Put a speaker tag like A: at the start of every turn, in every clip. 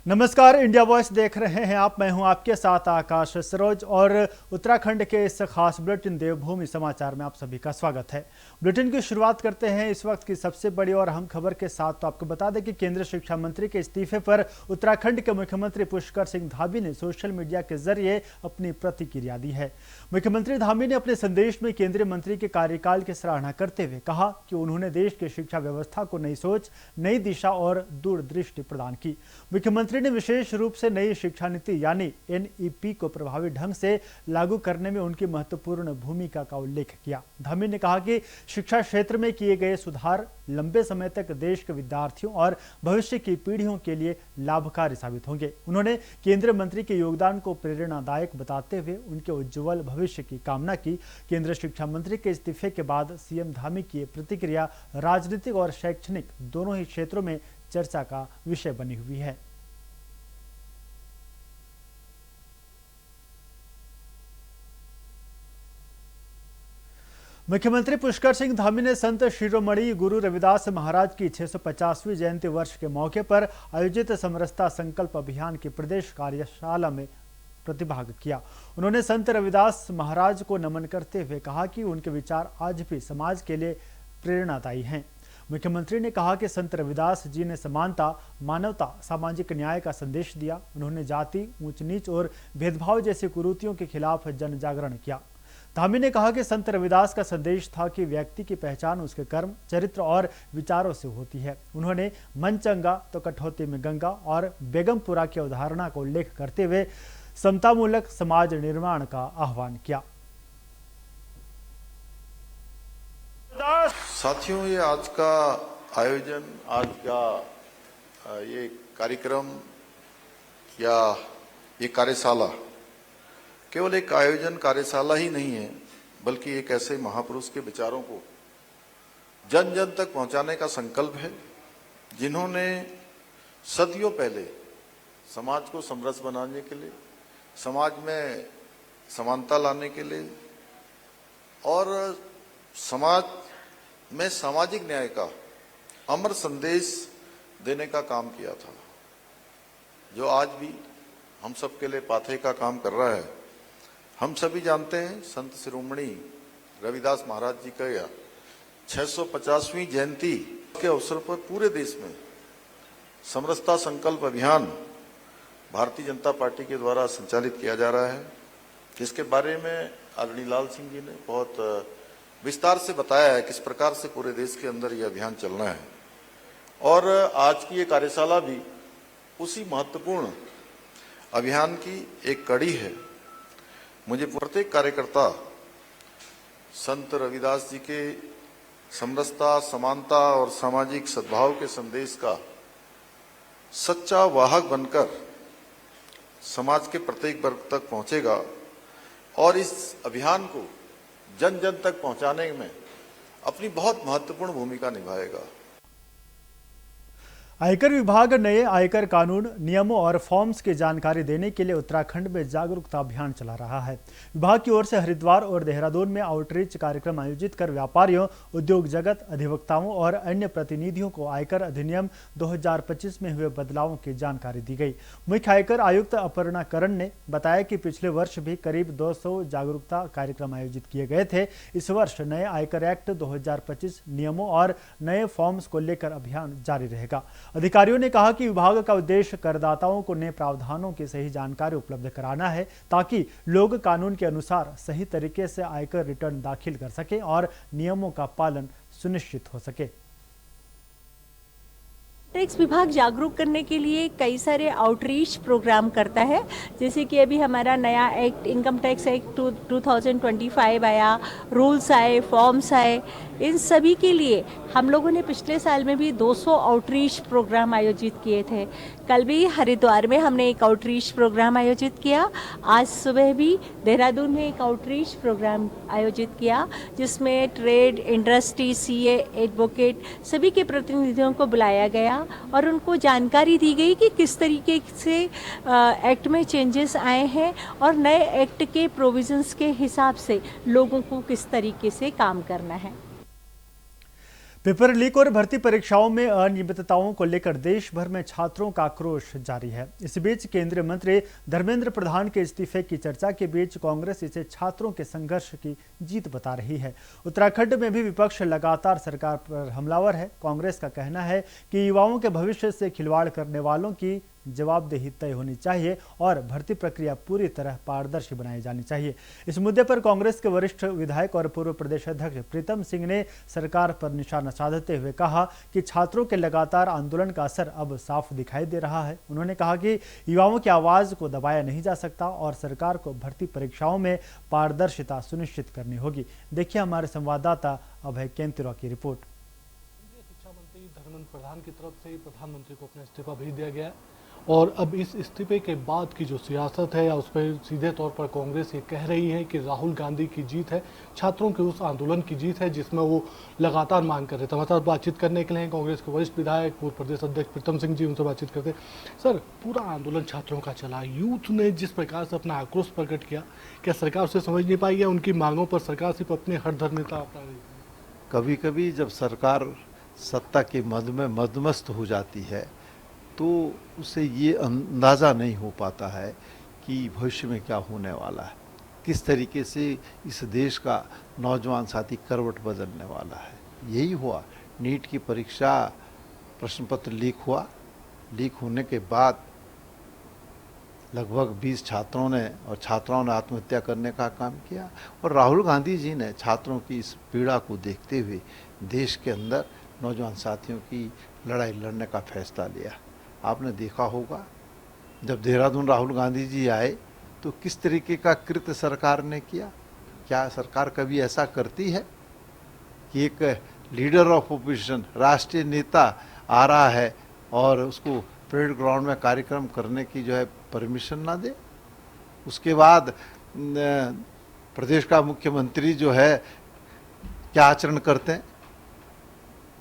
A: नमस्कार, India voice देख रहे हैं आप। मैं हूं आपके साथ आकाश सरोज और उत्तराखंड के इस खास बुलेटिन देवभूमि समाचार में आप सभी का स्वागत है। बुलेटिन की शुरुआत करते हैं इस वक्त की सबसे बड़ी और अहम खबर के साथ। तो आपको बता दें कि केंद्रीय शिक्षा मंत्री के इस्तीफे पर उत्तराखंड के मुख्यमंत्री पुष्कर सिंह धामी ने सोशल मीडिया के जरिए अपनी प्रतिक्रिया दी है। मुख्यमंत्री धामी ने अपने संदेश में केंद्रीय मंत्री के कार्यकाल की सराहना करते हुए कहा कि उन्होंने देश की शिक्षा व्यवस्था को नई सोच, नई दिशा और दूरदृष्टि प्रदान की। मुख्यमंत्री ने विशेष रूप से नई शिक्षा नीति यानी एनईपी को प्रभावी ढंग से लागू करने में उनकी महत्वपूर्ण भूमिका का उल्लेख किया। धामी ने कहा कि शिक्षा क्षेत्र में किए गए सुधार लंबे समय तक देश के विद्यार्थियों और भविष्य की पीढ़ियों के लिए लाभकारी साबित होंगे। उन्होंने केंद्रीय मंत्री के योगदान को प्रेरणादायक बताते हुए उनके उज्जवल भविष्य की कामना की। केंद्रीय शिक्षा मंत्री के इस्तीफे के बाद सीएम धामी की प्रतिक्रिया राजनीतिक और शैक्षणिक दोनों ही क्षेत्रों में चर्चा का विषय बनी हुई है। मुख्यमंत्री पुष्कर सिंह धामी ने संत शिरोमणि गुरु रविदास महाराज की 650वीं जयंती वर्ष के मौके पर आयोजित समरसता संकल्प अभियान की प्रदेश कार्यशाला में प्रतिभाग किया। उन्होंने संत रविदास महाराज को नमन करते हुए कहा कि उनके विचार आज भी समाज के लिए प्रेरणादायी हैं। मुख्यमंत्री ने कहा कि संत रविदास जी ने समानता, मानवता, सामाजिक न्याय का संदेश दिया। उन्होंने जाति, ऊंच नीच और भेदभाव जैसी कुरीतियों के खिलाफ जन जागरण किया। धामी ने कहा कि संत रविदास का संदेश था कि व्यक्ति की पहचान उसके कर्म, चरित्र और विचारों से होती है। उन्होंने मन चंगा तो कठौती में गंगा और बेगमपुरा की अवधारणा का उल्लेख करते हुए समतामूलक समाज निर्माण का आह्वान किया।
B: साथियों, ये आज का आयोजन, आज का ये कार्यक्रम या ये कार्यशाला केवल एक आयोजन कार्यशाला ही नहीं है, बल्कि एक ऐसे महापुरुष के विचारों को जन जन तक पहुंचाने का संकल्प है, जिन्होंने सदियों पहले समाज को समरस बनाने के लिए, समाज में समानता लाने के लिए और समाज में सामाजिक न्याय का अमर संदेश देने का काम किया था, जो आज भी हम सब के लिए पाथे का काम कर रहा है। हम सभी जानते हैं संत शिरोमणि रविदास महाराज जी का 650वीं जयंती के अवसर पर पूरे देश में समरसता संकल्प अभियान भारतीय जनता पार्टी के द्वारा संचालित किया जा रहा है, जिसके बारे में आदरणीय लाल सिंह जी ने बहुत विस्तार से बताया है किस प्रकार से पूरे देश के अंदर यह अभियान चलना है। और आज की ये कार्यशाला भी उसी महत्वपूर्ण अभियान की एक कड़ी है। मुझे प्रत्येक कार्यकर्ता संत रविदास जी के समरसता, समानता और सामाजिक सद्भाव के संदेश का सच्चा वाहक बनकर समाज के प्रत्येक वर्ग तक पहुंचेगा और इस अभियान को जन जन तक पहुंचाने में अपनी बहुत महत्वपूर्ण भूमिका निभाएगा।
A: आयकर विभाग नए आयकर कानून, नियमों और फॉर्म्स की जानकारी देने के लिए उत्तराखंड में जागरूकता अभियान चला रहा है। विभाग की ओर से हरिद्वार और देहरादून में आउटरीच कार्यक्रम आयोजित कर व्यापारियों, उद्योग जगत, अधिवक्ताओं और अन्य प्रतिनिधियों को आयकर अधिनियम 2025 में हुए बदलावों की जानकारी दी गई। मुख्य आयकर आयुक्त अपर्णा करण ने बताया कि पिछले वर्ष भी करीब 200 जागरूकता कार्यक्रम आयोजित किए गए थे। इस वर्ष नए आयकर एक्ट 2025 नियमों और नए फॉर्म्स को लेकर अभियान जारी रहेगा। अधिकारियों ने कहा कि विभाग का उद्देश्य करदाताओं को नए प्रावधानों की सही जानकारी उपलब्ध कराना है, ताकि लोग कानून के अनुसार सही तरीके से आयकर रिटर्न दाखिल कर सकें और नियमों का पालन सुनिश्चित हो सके।
C: टैक्स विभाग जागरूक करने के लिए कई सारे आउटरीच प्रोग्राम करता है, जैसे कि अभी हमारा नया एक्ट, इनकम टैक्स एक्ट 2025 आया, रूल्स आए, फॉर्म्स आए। इन सभी के लिए हम लोगों ने पिछले साल में भी 200 आउटरीच प्रोग्राम आयोजित किए थे। कल भी हरिद्वार में हमने एक आउटरीच प्रोग्राम आयोजित किया। आज सुबह भी देहरादून में एक आउटरीच प्रोग्राम आयोजित किया, जिसमें ट्रेड, इंडस्ट्री, सीए, एडवोकेट सभी के प्रतिनिधियों को बुलाया गया और उनको जानकारी दी गई कि किस तरीके से एक्ट में चेंजेस आए हैं और नए एक्ट के प्रोविजंस के हिसाब से लोगों को किस तरीके से काम करना है।
A: पेपर लीक और भर्ती परीक्षाओं में अनियमितताओं को लेकर देश भर में छात्रों का आक्रोश जारी है। इस बीच केंद्रीय मंत्री धर्मेंद्र प्रधान के इस्तीफे की चर्चा के बीच कांग्रेस इसे छात्रों के संघर्ष की जीत बता रही है। उत्तराखंड में भी विपक्ष लगातार सरकार पर हमलावर है। कांग्रेस का कहना है कि युवाओं के भविष्य से खिलवाड़ करने वालों की जवाबदेही तय होनी चाहिए और भर्ती प्रक्रिया पूरी तरह पारदर्शी बनाई जानी चाहिए। इस मुद्दे पर कांग्रेस के वरिष्ठ विधायक और पूर्व प्रदेश अध्यक्ष प्रीतम सिंह ने सरकार पर निशाना साधते हुए कहा कि छात्रों के लगातार आंदोलन का असर अब साफ दिखाई दे रहा है। उन्होंने कहा कि युवाओं की आवाज को दबाया नहीं जा सकता और सरकार को भर्ती परीक्षाओं में पारदर्शिता सुनिश्चित करनी होगी। देखिए हमारे संवाददाता अभय केंतिरा की रिपोर्ट।
D: शिक्षा मंत्री धर्मेंद्र प्रधान की तरफ से प्रधानमंत्री को अपना इस्तीफा भेज दिया गया और अब इस इस्तीफे के बाद की जो सियासत है उस पर सीधे तौर पर कांग्रेस ये कह रही है कि राहुल गांधी की जीत है, छात्रों के उस आंदोलन की जीत है जिसमें वो लगातार मांग कर रहे थे। हमारे साथ बातचीत करने के लिए कांग्रेस के वरिष्ठ विधायक पूर्व प्रदेश अध्यक्ष प्रीतम सिंह जी, उनसे बातचीत करते। सर, पूरा आंदोलन छात्रों का चला, यूथ ने जिस प्रकार से अपना आक्रोश प्रकट किया, क्या सरकार उसे समझ नहीं पाई या उनकी मांगों पर सरकार सिर्फ अपने हठधर्मिता अपना रही?
E: कभी कभी जब सरकार सत्ता के मद में मदमस्त हो जाती है तो उसे ये अंदाज़ा नहीं हो पाता है कि भविष्य में क्या होने वाला है, किस तरीके से इस देश का नौजवान साथी करवट बदलने वाला है। यही हुआ। नीट की परीक्षा प्रश्न पत्र लीक हुआ। लीक होने के बाद लगभग 20 छात्रों ने और छात्राओं ने आत्महत्या करने का काम किया और राहुल गांधी जी ने छात्रों की इस पीड़ा को देखते हुए देश के अंदर नौजवान साथियों की लड़ाई लड़ने का फैसला लिया। आपने देखा होगा जब देहरादून राहुल गांधी जी आए तो किस तरीके का कृत्य सरकार ने किया। क्या सरकार कभी ऐसा करती है कि एक लीडर ऑफ ओपोजिशन, राष्ट्रीय नेता आ रहा है और उसको परेड ग्राउंड में कार्यक्रम करने की जो है परमिशन ना दे? उसके बाद प्रदेश का मुख्यमंत्री जो है क्या आचरण करते हैं?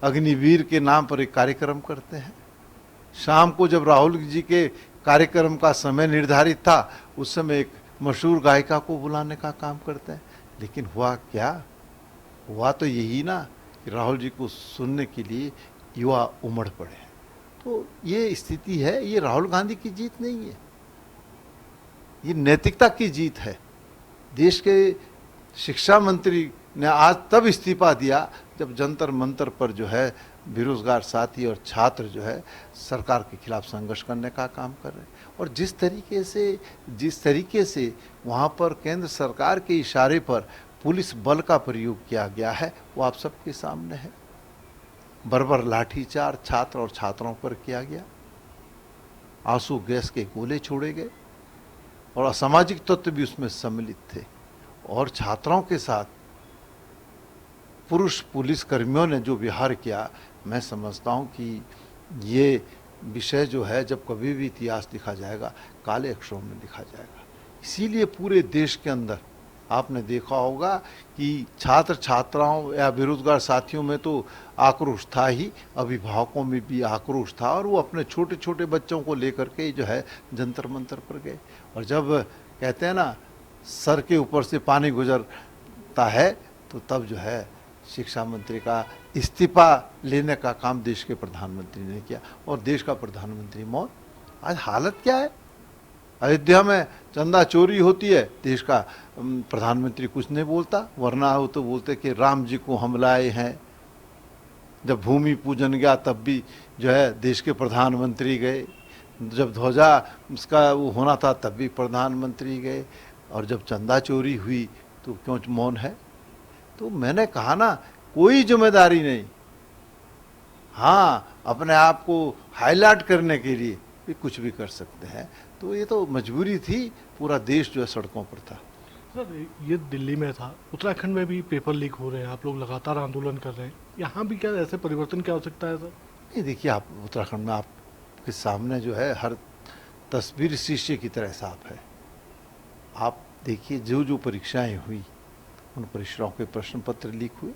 E: अग्निवीर के नाम पर एक कार्यक्रम करते हैं। शाम को जब राहुल जी के कार्यक्रम का समय निर्धारित था उस समय एक मशहूर गायिका को बुलाने का काम करते हैं। लेकिन हुआ क्या? हुआ तो यही ना कि राहुल जी को सुनने के लिए युवा उमड़ पड़े। तो ये स्थिति है। ये राहुल गांधी की जीत नहीं है, ये नैतिकता की जीत है। देश के शिक्षा मंत्री ने आज तब इस्तीफा दिया जब जंतर मंतर पर जो है बेरोजगार साथी और छात्र जो है सरकार के खिलाफ संघर्ष करने का काम कर रहे हैं। और जिस तरीके से वहाँ पर केंद्र सरकार के इशारे पर पुलिस बल का प्रयोग किया गया है वो आप सबके सामने है। बर्बर लाठीचार्ज छात्र और छात्राओं पर किया गया, आंसू गैस के गोले छोड़े गए और असामाजिक तत्व भी उसमें सम्मिलित थे। और छात्राओं के साथ पुरुष पुलिस कर्मियों ने जो व्यवहार किया, मैं समझता हूँ कि ये विषय जो है जब कभी भी इतिहास लिखा जाएगा काले अक्षरों में लिखा जाएगा। इसीलिए पूरे देश के अंदर आपने देखा होगा कि छात्र छात्राओं या बेरोजगार साथियों में तो आक्रोश था ही, अभिभावकों में भी आक्रोश था और वो अपने छोटे छोटे बच्चों को लेकर के जो है जंतर मंतर पर गए। और जब कहते हैं ना सर के ऊपर से पानी गुजरता है तो तब जो है शिक्षा मंत्री का इस्तीफा लेने का काम देश के प्रधानमंत्री ने किया और देश का प्रधानमंत्री मौन। आज हालत क्या है? अयोध्या में चंदा चोरी होती है, देश का प्रधानमंत्री कुछ नहीं बोलता, वरना वो तो बोलते कि राम जी को हम लाए हैं। जब भूमि पूजन गया तब भी जो है देश के प्रधानमंत्री गए, जब ध्वजा उसका वो होना था तब भी प्रधानमंत्री गए, और जब चंदा चोरी हुई तो क्यों मौन है? तो मैंने कहा ना, कोई जिम्मेदारी नहीं। हाँ, अपने आप को हाईलाइट करने के लिए भी कुछ भी कर सकते हैं। तो ये तो मजबूरी थी, पूरा देश जो है सड़कों पर था।
D: सर, ये दिल्ली में था, उत्तराखंड में भी पेपर लीक हो रहे हैं, आप लोग लगातार आंदोलन कर रहे हैं, यहाँ भी क्या ऐसे परिवर्तन की आवश्यकता है सर?
E: नहीं, देखिए आप उत्तराखंड में आपके सामने जो है हर तस्वीर शीशे की तरह साफ है। आप देखिए जो जो परीक्षाएं हुई उन परीक्षाओं के प्रश्न पत्र लीक हुए,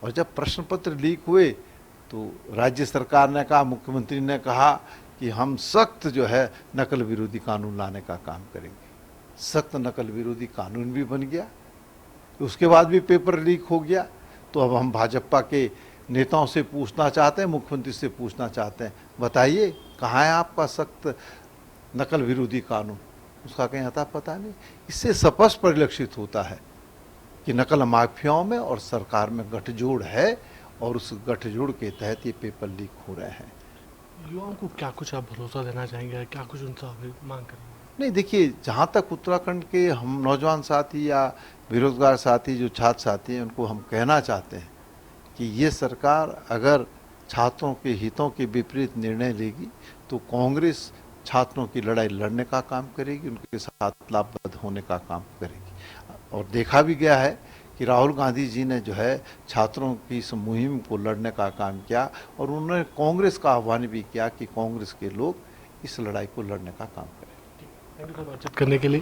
E: और जब प्रश्न पत्र लीक हुए तो राज्य सरकार ने कहा, मुख्यमंत्री ने कहा कि हम सख्त जो है नकल विरोधी कानून लाने का काम करेंगे। सख्त नकल विरोधी कानून भी बन गया, उसके बाद भी पेपर लीक हो गया। तो अब हम भाजपा के नेताओं से पूछना चाहते हैं, मुख्यमंत्री से पूछना चाहते हैं, बताइए कहाँ है आपका सख्त नकल विरोधी कानून? उसका कहीं अता पता नहीं। इससे स्पष्ट परिलक्षित होता है कि नकल माफियाओं में और सरकार में गठजोड़ है और उस गठजोड़ के तहत ये पेपर लीक हो रहे हैं।
D: युवाओं को क्या कुछ आप भरोसा देना चाहेंगे, क्या कुछ उनसे मांग करेंगे?
E: नहीं, देखिए, जहाँ तक उत्तराखंड के हम नौजवान साथी या बेरोजगार साथी जो छात्र साथी हैं, उनको हम कहना चाहते हैं कि ये सरकार अगर छात्रों के हितों के विपरीत निर्णय लेगी तो कांग्रेस छात्रों की लड़ाई लड़ने का काम करेगी, उनके साथ लाभबद्ध होने का काम करेगी। और देखा भी गया है कि राहुल गांधी जी ने जो है छात्रों की इस मुहिम को लड़ने का काम किया और उन्होंने कांग्रेस का आह्वान भी किया कि कांग्रेस के लोग इस लड़ाई को लड़ने का काम करें।
D: थैंक यू बातचीत करने के लिए।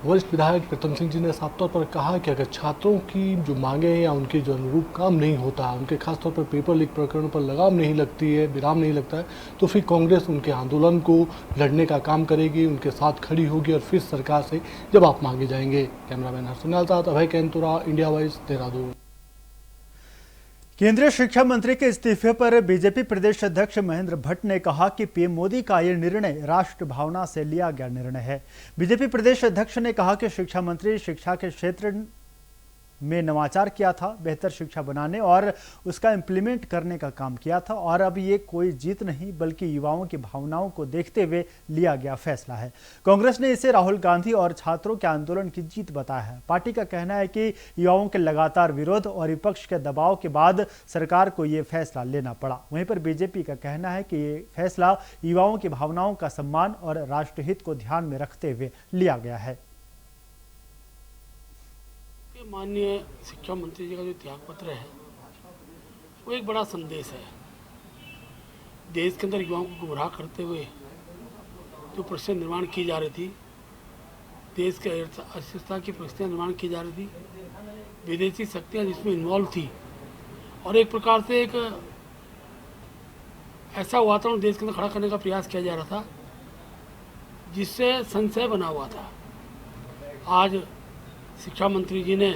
D: वरिष्ठ विधायक प्रीतम सिंह जी ने साफ तौर पर कहा कि अगर छात्रों की जो मांगे हैं या उनके जो अनुरूप काम नहीं होता, उनके खासतौर पर पेपर लीक प्रकरणों पर लगाम नहीं लगती है, विराम नहीं लगता है, तो फिर कांग्रेस उनके आंदोलन को लड़ने का काम करेगी, उनके साथ खड़ी होगी और फिर सरकार से जवाब मांगे जाएंगे। कैमरामैन हर्षनाल साथ अभय कैंतुरा, इंडिया वॉइस, देहरादून।
A: केंद्रीय शिक्षा मंत्री के इस्तीफे पर बीजेपी प्रदेश अध्यक्ष महेंद्र भट्ट ने कहा कि पीएम मोदी का यह निर्णय राष्ट्र भावना से लिया गया निर्णय है। बीजेपी प्रदेश अध्यक्ष ने कहा कि शिक्षा मंत्री शिक्षा के क्षेत्र में नवाचार किया था, बेहतर शिक्षा बनाने और उसका इम्प्लीमेंट करने का काम किया था और अब ये कोई जीत नहीं बल्कि युवाओं की भावनाओं को देखते हुए लिया गया फैसला है। कांग्रेस ने इसे राहुल गांधी और छात्रों के आंदोलन की जीत बताया है। पार्टी का कहना है कि युवाओं के लगातार विरोध और विपक्ष के दबाव के बाद सरकार को ये फैसला लेना पड़ा। वहीं पर बीजेपी का कहना है कि ये फैसला युवाओं की भावनाओं का सम्मान और राष्ट्रहित को ध्यान में रखते हुए लिया गया है।
F: माननीय शिक्षा मंत्री जी का जो त्याग पत्र है वो एक बड़ा संदेश है। देश के अंदर युवाओं को गुमराह करते हुए जो परिस्थितियाँ निर्माण की जा रही थी, देश के अर्थव्यवस्था की परिस्थितियाँ निर्माण की जा रही थी, विदेशी शक्तियाँ जिसमें इन्वॉल्व थी और एक प्रकार से एक ऐसा वातावरण देश के अंदर खड़ा करने का प्रयास किया जा रहा था जिससे संशय बना हुआ था। आज शिक्षा मंत्री जी ने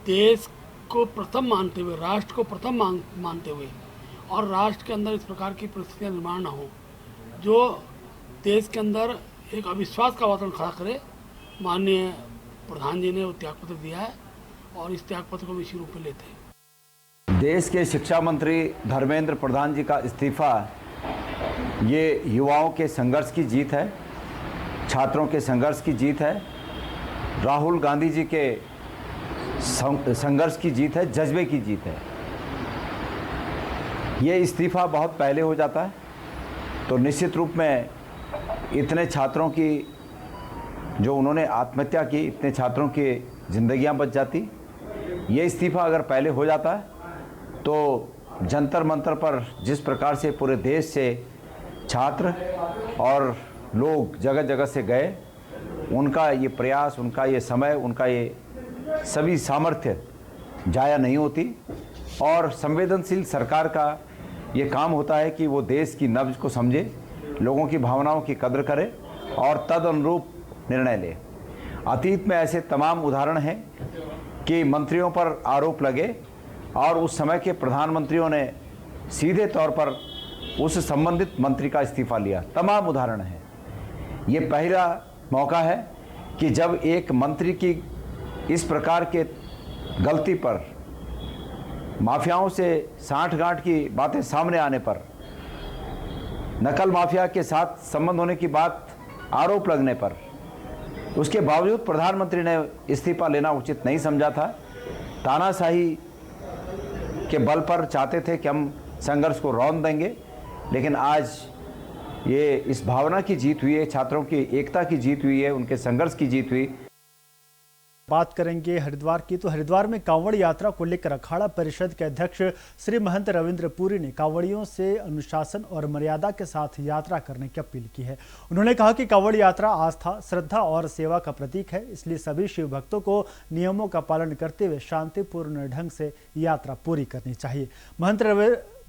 F: देश को प्रथम मानते हुए, राष्ट्र को प्रथम मानते हुए और राष्ट्र के अंदर इस प्रकार की परिस्थितियाँ निर्माण न हो जो देश के अंदर एक अविश्वास का वातावरण खड़ा करे, माननीय प्रधान जी ने वो त्यागपत्र दिया है और इस त्यागपत्र को इसी रूप में लेते हैं।
G: देश के शिक्षा मंत्री धर्मेंद्र प्रधान जी का इस्तीफा ये युवाओं के संघर्ष की जीत है, छात्रों के संघर्ष की जीत है, राहुल गांधी जी के संघर्ष की जीत है, जज्बे की जीत है। ये इस्तीफा बहुत पहले हो जाता है तो निश्चित रूप में इतने छात्रों की जो उन्होंने आत्महत्या की, इतने छात्रों की ज़िंदगियां बच जाती। ये इस्तीफा अगर पहले हो जाता है तो जंतर मंतर पर जिस प्रकार से पूरे देश से छात्र और लोग जगह जगह से गए, उनका ये प्रयास, उनका ये समय, उनका ये सभी सामर्थ्य जाया नहीं होती। और संवेदनशील सरकार का ये काम होता है कि वो देश की नब्ज को समझे, लोगों की भावनाओं की कद्र करे और तद अनुरूप निर्णय ले। अतीत में ऐसे तमाम उदाहरण हैं कि मंत्रियों पर आरोप लगे और उस समय के प्रधानमंत्रियों ने सीधे तौर पर उस संबंधित मंत्री का इस्तीफा लिया। तमाम उदाहरण हैं। ये पहला मौका है कि जब एक मंत्री की इस प्रकार के गलती पर, माफियाओं से साठगांठ की बातें सामने आने पर, नकल माफिया के साथ संबंध होने की बात आरोप लगने पर, उसके बावजूद प्रधानमंत्री ने इस्तीफा लेना उचित नहीं समझा था। तानाशाही के बल पर चाहते थे कि हम संघर्ष को रौंद देंगे, लेकिन आज ये इस भावना की जीत हुई है, छात्रों की एकता की जीत हुई है, उनके संघर्ष की जीत हुई।
A: बात करेंगे हरिद्वार की, तो हरिद्वार में कांवड़ यात्रा को लेकर अखाड़ा परिषद के अध्यक्ष श्री महंत रविंद्र पुरी ने कांवड़ियों से अनुशासन और मर्यादा के साथ यात्रा करने की अपील की है। उन्होंने कहा कि कांवड़ यात्रा आस्था, श्रद्धा और सेवा का प्रतीक है, इसलिए सभी शिव भक्तों को नियमों का पालन करते हुए शांतिपूर्ण ढंग से यात्रा पूरी करनी चाहिए।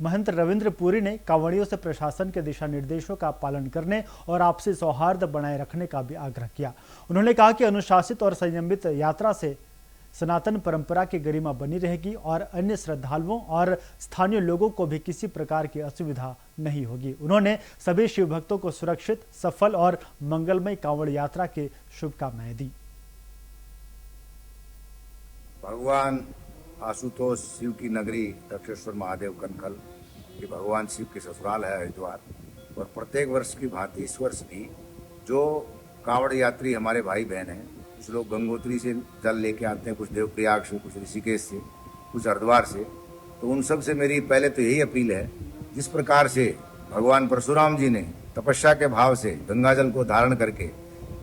A: महंत रविंद्र पुरी ने कांवड़ियों से प्रशासन के दिशा निर्देशों का पालन करने और आपसी सौहार्द बनाए रखने का भी आग्रह किया। उन्होंने कहा कि अनुशासित और संयमित यात्रा से सनातन परंपरा की गरिमा बनी रहेगी और अन्य श्रद्धालुओं और स्थानीय लोगों को भी किसी प्रकार की असुविधा नहीं होगी। उन्होंने सभी शिव भक्तों को सुरक्षित, सफल और मंगलमय कांवड़ यात्रा की शुभकामनाएं दी।
H: भगवान आशुतोष शिव की नगरी दक्षेश्वर महादेव कनखल, ये भगवान शिव के ससुराल है हरिद्वार। और प्रत्येक वर्ष की भांति इस वर्ष भी जो कांवड़ यात्री हमारे भाई बहन हैं, कुछ लोग गंगोत्री से जल लेके आते हैं, कुछ देवप्रयाग से, कुछ ऋषिकेश से, कुछ हरिद्वार से, तो उन सब से मेरी पहले तो यही अपील है, जिस प्रकार से भगवान परशुराम जी ने तपस्या के भाव से गंगा जल को धारण करके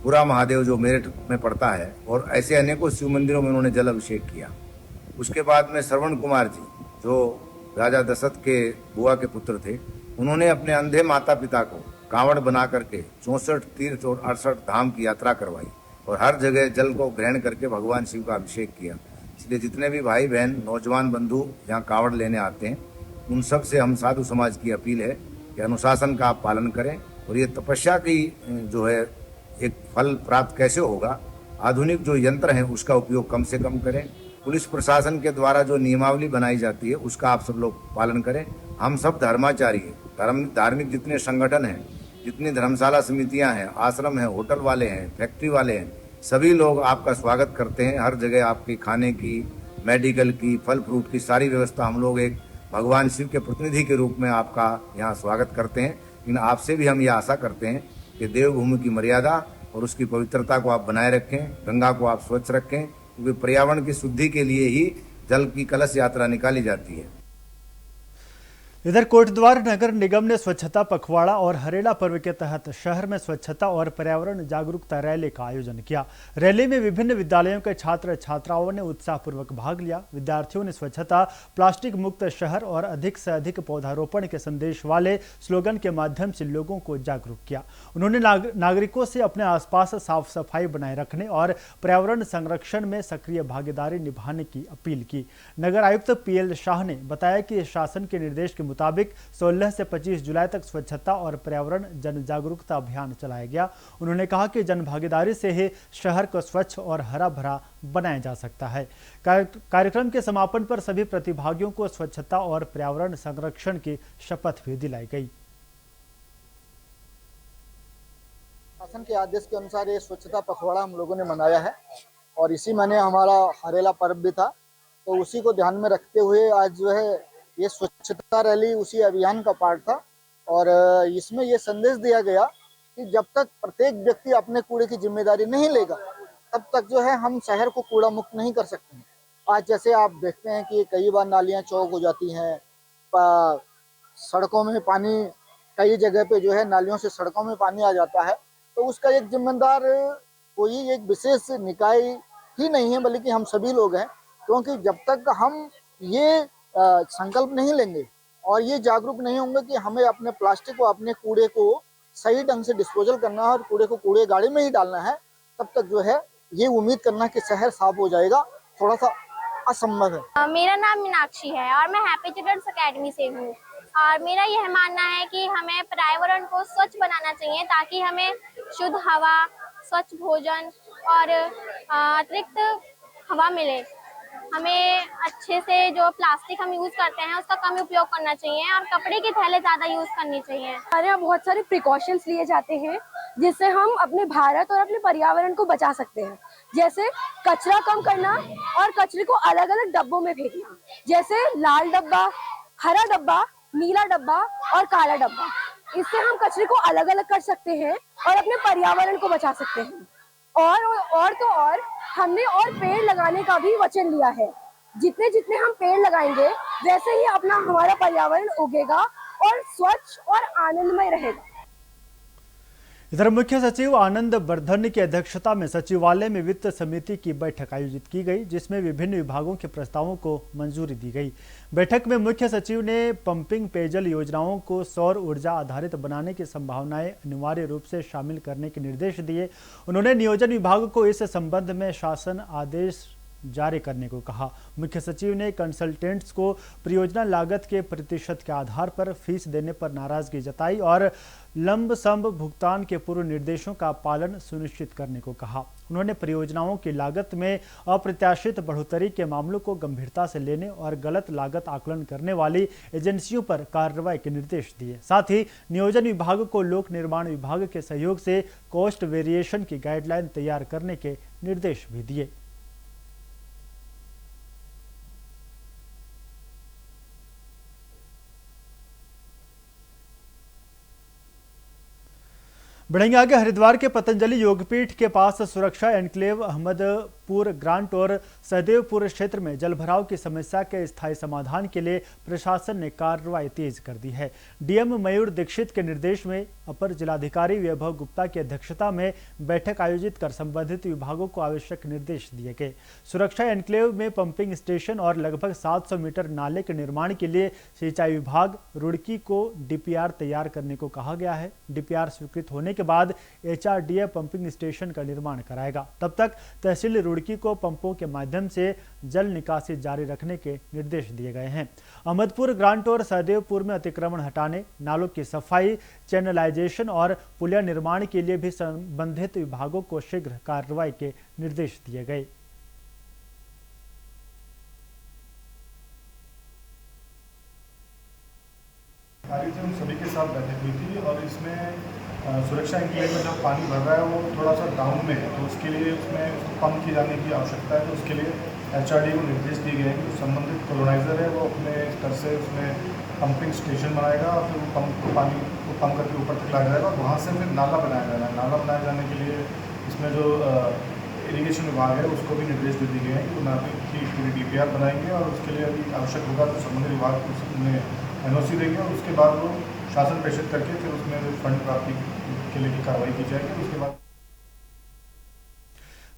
H: पूरा महादेव जो मेरठ में पड़ता है, और ऐसे अनेकों शिव मंदिरों में उन्होंने जल अभिषेक किया। उसके बाद में श्रवण कुमार जी जो राजा दशरथ के बुआ के पुत्र थे, उन्होंने अपने अंधे माता पिता को कांवड़ बना करके 64 तीर्थ और 68 धाम की यात्रा करवाई और हर जगह जल को ग्रहण करके भगवान शिव का अभिषेक किया। इसलिए जितने भी भाई बहन नौजवान बंधु यहाँ कांवड़ लेने आते हैं, उन सब से हम साधु समाज की अपील है कि अनुशासन का आप पालन करें। और ये तपस्या की जो है एक फल प्राप्त कैसे होगा, आधुनिक जो यंत्र हैं उसका उपयोग कम से कम करें। पुलिस प्रशासन के द्वारा जो नियमावली बनाई जाती है उसका आप सब लोग पालन करें। हम सब धर्माचारी हैं, धार्मिक जितने संगठन हैं, जितनी धर्मशाला समितियां हैं, आश्रम हैं, होटल वाले हैं, फैक्ट्री वाले हैं, सभी लोग आपका स्वागत करते हैं। हर जगह आपके खाने की, मेडिकल की, फल फ्रूट की सारी व्यवस्था हम लोग एक भगवान शिव के प्रतिनिधि के रूप में आपका यहाँ स्वागत करते हैं। लेकिन आपसे भी हम ये आशा करते हैं कि देवभूमि की मर्यादा और उसकी पवित्रता को आप बनाए रखें, गंगा को आप स्वच्छ रखें, क्योंकि पर्यावरण की शुद्धि के लिए ही जल की कलश यात्रा निकाली जाती है।
A: इधर कोटद्वार नगर निगम ने स्वच्छता पखवाड़ा और हरेला पर्व के तहत शहर में स्वच्छता और पर्यावरण जागरूकता रैली का आयोजन किया। रैली में विभिन्न विद्यालयों के छात्र छात्राओं ने उत्साहपूर्वक भाग लिया। विद्यार्थियों ने स्वच्छता, प्लास्टिक मुक्त शहर और अधिक से अधिक पौधारोपण के संदेश वाले स्लोगन के माध्यम से लोगों को जागरूक किया। उन्होंने नागरिकों से अपने आसपास साफ सफाई बनाए रखने और पर्यावरण संरक्षण में सक्रिय भागीदारी निभाने की अपील की। नगर आयुक्त PL शाह ने बताया कि शासन के निर्देश के मुताबिक 16 से 25 जुलाई तक स्वच्छता और पर्यावरण जन जागरूकता अभियान चलाया गया। उन्होंने कहा कि जन भागीदारी से ही शहर को स्वच्छ और हरा भरा बनाया जा सकता है। कार्यक्रम के समापन पर सभी प्रतिभागियों को स्वच्छता और पर्यावरण संरक्षण की शपथ भी दिलाई गई।
I: शासन के आदेश के अनुसार ये स्वच्छता पखवाड़ा हम लोगों ने मनाया है और इसी महीने हमारा हरेला पर्व भी था, तो उसी को ध्यान में रखते हुए आज जो है ये स्वच्छता रैली उसी अभियान का पार्ट था। और इसमें ये संदेश दिया गया कि जब तक प्रत्येक व्यक्ति अपने कूड़े की जिम्मेदारी नहीं लेगा, तब तक जो है हम शहर को कूड़ा मुक्त नहीं कर सकते हैं। आज जैसे आप देखते हैं कि कई बार नालियां चौक हो जाती हैं, सड़कों में पानी, कई जगह पे जो है नालियों से सड़कों में पानी आ जाता है, तो उसका एक जिम्मेदार कोई एक विशेष निकाय ही नहीं है, बल्कि हम सभी लोग हैं। क्योंकि जब तक हम ये संकल्प नहीं लेंगे और ये जागरूक नहीं होंगे कि हमें अपने प्लास्टिक को, अपने कूड़े को सही ढंग से डिस्पोजल करना है और कूड़े को कूड़े गाड़ी में ही डालना है, तब तक जो है ये उम्मीद करना कि शहर साफ हो जाएगा थोड़ा सा असंभव है।
J: मेरा नाम मीनाक्षी है और मैं हैप्पी चिल्ड्रंस अकेडमी से हूँ और मेरा यह मानना है कि हमें पर्यावरण को स्वच्छ बनाना चाहिए ताकि हमें शुद्ध हवा, स्वच्छ भोजन और अतिरिक्त हवा मिले। हमें अच्छे से जो प्लास्टिक हम यूज करते हैं उसका कम उपयोग करना चाहिए और कपड़े के थैले ज्यादा यूज करनी चाहिए।
K: हमारे यहाँ बहुत सारे प्रिकॉशंस लिए जाते हैं जिससे हम अपने भारत और अपने पर्यावरण को बचा सकते हैं। जैसे कचरा कम करना और कचरे को अलग अलग डब्बों में फेंकना, जैसे लाल डब्बा, हरा डब्बा, नीला डब्बा और काला डब्बा। इससे हम कचरे को अलग अलग कर सकते हैं और अपने पर्यावरण को बचा सकते हैं। और हमने और पेड़ लगाने का भी वचन लिया है। जितने जितने हम पेड़ लगाएंगे वैसे ही अपना हमारा पर्यावरण उगेगा और स्वच्छ और आनंदमय रहेगा।
A: इधर मुख्य सचिव आनंद वर्धन की अध्यक्षता में सचिवालय में वित्त समिति की बैठक आयोजित की गई, जिसमें विभिन्न विभागों के प्रस्तावों को मंजूरी दी गई। बैठक में मुख्य सचिव ने पंपिंग पेयजल योजनाओं को सौर ऊर्जा आधारित बनाने की संभावनाएं अनिवार्य रूप से शामिल करने के निर्देश दिए। उन्होंने नियोजन विभाग को इस संबंध में शासन आदेश जारी करने को कहा। मुख्य सचिव ने कंसल्टेंट्स को परियोजना लागत के प्रतिशत के आधार पर फीस देने पर नाराजगी जताई और लंबसम भुगतान के पूर्व निर्देशों का पालन सुनिश्चित करने को कहा। उन्होंने परियोजनाओं की लागत में अप्रत्याशित बढ़ोतरी के मामलों को गंभीरता से लेने और गलत लागत आकलन करने वाली एजेंसियों पर कार्रवाई के निर्देश दिए। साथ ही नियोजन विभाग को लोक निर्माण विभाग के सहयोग से कॉस्ट वेरिएशन की गाइडलाइन तैयार करने के निर्देश भी दिए। बढ़ेंगे आगे। हरिद्वार के पतंजलि योगपीठ के पास सुरक्षा एन्क्लेव, अहमदपुर ग्रांट और सहदेवपुर क्षेत्र में जलभराव की समस्या के स्थायी समाधान के लिए प्रशासन ने कार्रवाई तेज कर दी है। डीएम मयूर दीक्षित के निर्देश में अपर जिलाधिकारी वैभव गुप्ता की अध्यक्षता में बैठक आयोजित कर संबंधित विभागों को आवश्यक निर्देश दिए गए। सुरक्षा एन्क्लेव में पंपिंग स्टेशन और लगभग 700 मीटर नाले के निर्माण के लिए सिंचाई विभाग रुड़की को डीपीआर तैयार करने को कहा गया है। डीपीआर स्वीकृत होने के बाद एचआरडीए पंपिंग स्टेशन का निर्माण कराएगा। तब तक तहसील रुड़की को पंपों के माध्यम से जल निकासी जारी रखने के निर्देश दिए गए हैं। अहमदपुर ग्रांट और सहदेवपुर में अतिक्रमण हटाने, नालों की सफाई, चैनलाइजेशन और पुलिया निर्माण के लिए भी संबंधित विभागों को शीघ्र कार्रवाई के निर्देश दिए गए।
L: आज हम सभी के साथ बैठक हुई थी और इसमें सुरक्षा एन्क्लेव में जब पानी भर रहा है वो थोड़ा सा डाउन में है, तो उसके लिए उसमें पंप की जाने की आवश्यकता है। तो उसके लिए एचआरडी को निर्देश दिए गए हैं कि संबंधित कोलोनाइजर है वो अपने स्तर से उसमें पंपिंग स्टेशन बनाएगा और फिर वो पंप को पानी को पंप करके ऊपर तक लाया जाएगा और वहाँ से फिर नाला बनाया जाना है। नाला बनाए जाने के लिए इसमें जो इरीगेशन विभाग है उसको भी निर्देश दे दिए गए हैं कि वो नाले की पूरी डीपीआर बनाएंगे और उसके लिए अभी आवश्यक होगा तो संबंधित विभाग उसमें एनओसी देंगे और उसके बाद वो शासन प्रेषित करके फिर उसमें फंड प्राप्ति के लिए कार्रवाई की जाएगी। उसके बाद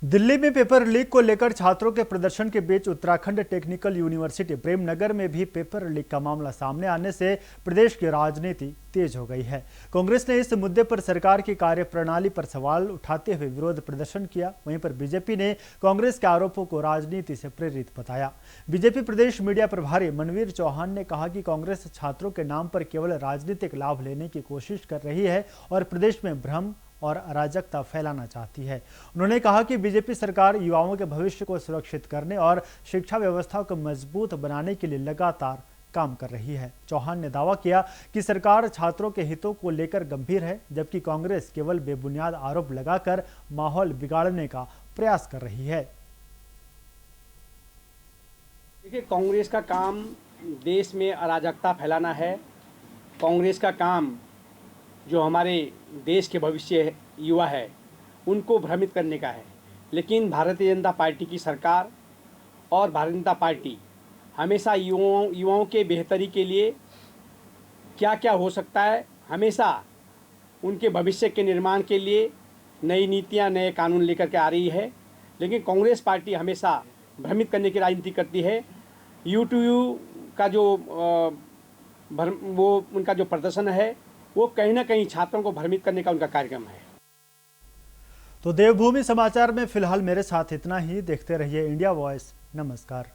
A: दिल्ली में पेपर लीक को लेकर छात्रों के प्रदर्शन के बीच उत्तराखंड टेक्निकल यूनिवर्सिटी प्रेमनगर में भी पेपर लीक का मामला सामने आने से प्रदेश की राजनीति तेज हो गई है। कांग्रेस ने इस मुद्दे पर सरकार की कार्यप्रणाली पर सवाल उठाते हुए विरोध प्रदर्शन किया। वहीं पर बीजेपी ने कांग्रेस के आरोपों को राजनीति से प्रेरित बताया। बीजेपी प्रदेश मीडिया प्रभारी मनवीर चौहान ने कहा कि कांग्रेस छात्रों के नाम पर केवल राजनीतिक लाभ लेने की कोशिश कर रही है और प्रदेश में भ्रम और अराजकता फैलाना चाहती है। उन्होंने कहा कि बीजेपी सरकार युवाओं के भविष्य को सुरक्षित करने और शिक्षा व्यवस्था को मजबूत बनाने के लिए लगातार काम कर रही है। चौहान ने दावा किया कि सरकार छात्रों के हितों को लेकर गंभीर है, जबकि कांग्रेस केवल बेबुनियाद आरोप लगाकर माहौल बिगाड़ने का प्रयास कर रही है।
M: देखिए, कांग्रेस का काम देश में अराजकता फैलाना है। कांग्रेस का काम जो हमारे देश के भविष्य युवा है उनको भ्रमित करने का है। लेकिन भारतीय जनता पार्टी की सरकार और भारतीय जनता पार्टी हमेशा युवाओं के बेहतरी के लिए क्या क्या हो सकता है, हमेशा उनके भविष्य के निर्माण के लिए नई नीतियां, नए कानून लेकर के आ रही है। लेकिन कांग्रेस पार्टी हमेशा भ्रमित करने की राजनीति करती है। U2U का जो वो उनका जो प्रदर्शन है वो कहीं ना कहीं छात्रों को भ्रमित करने का उनका कार्यक्रम है।
A: तो देवभूमि समाचार में फिलहाल मेरे साथ इतना ही। देखते रहिए इंडिया वॉइस। नमस्कार।